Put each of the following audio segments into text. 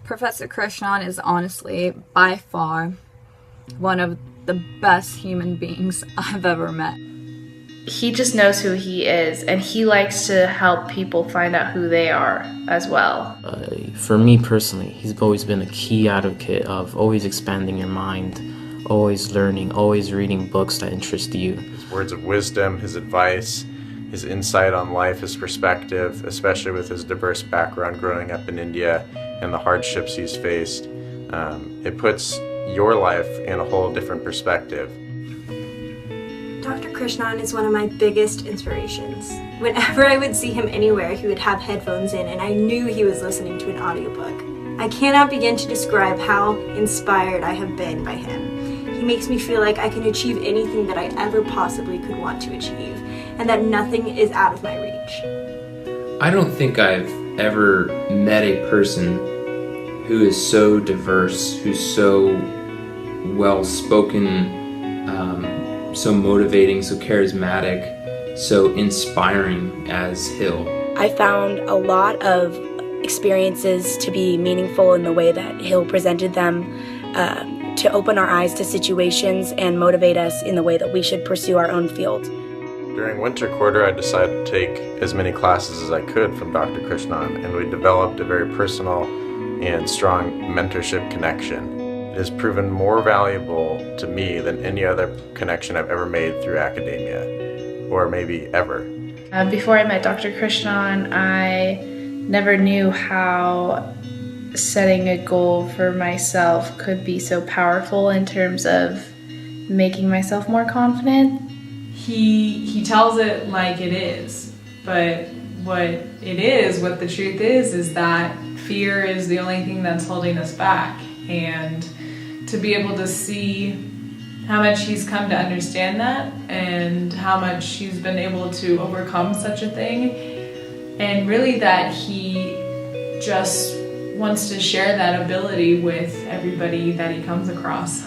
Professor Krishnan is honestly, by far, one of the best human beings I've ever met. He just knows who he is, and he likes to help people find out who they are as well. For me personally, he's always been a key advocate of always expanding your mind, always learning, always reading books that interest you. His words of wisdom, his advice, his insight on life, his perspective, especially with his diverse background growing up in India and the hardships he's faced, it puts your life in a whole different perspective. Dr. Krishnan is one of my biggest inspirations. Whenever I would see him anywhere, he would have headphones in, and I knew he was listening to an audiobook. I cannot begin to describe how inspired I have been by him. He makes me feel like I can achieve anything that I ever possibly could want to achieve, and that nothing is out of my reach. I don't think I've ever met a person who is so diverse, who's so well-spoken, so motivating, so charismatic, so inspiring as Hill. I found a lot of experiences to be meaningful in the way that Hill presented them, to open our eyes to situations and motivate us in the way that we should pursue our own field. During winter quarter, I decided to take as many classes as I could from Dr. Krishnan, and we developed a very personal and strong mentorship connection. It has proven more valuable to me than any other connection I've ever made through academia, or maybe ever. Before I met Dr. Krishnan, I never knew how setting a goal for myself could be so powerful in terms of making myself more confident. He tells it like it is, but what the truth is that fear is the only thing that's holding us back. And to be able to see how much he's come to understand that and how much he's been able to overcome such a thing, and really that he just wants to share that ability with everybody that he comes across.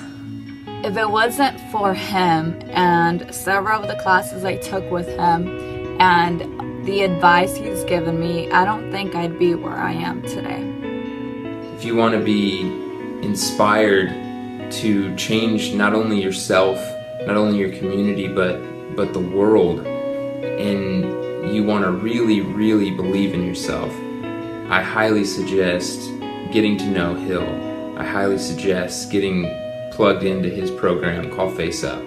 If it wasn't for him and several of the classes I took with him and the advice he's given me, I don't think I'd be where I am today. If you want to be inspired to change not only yourself, not only your community, but the world, and you want to really, really believe in yourself, I highly suggest getting to know Hill. I highly suggest getting plugged into his program called Face Up.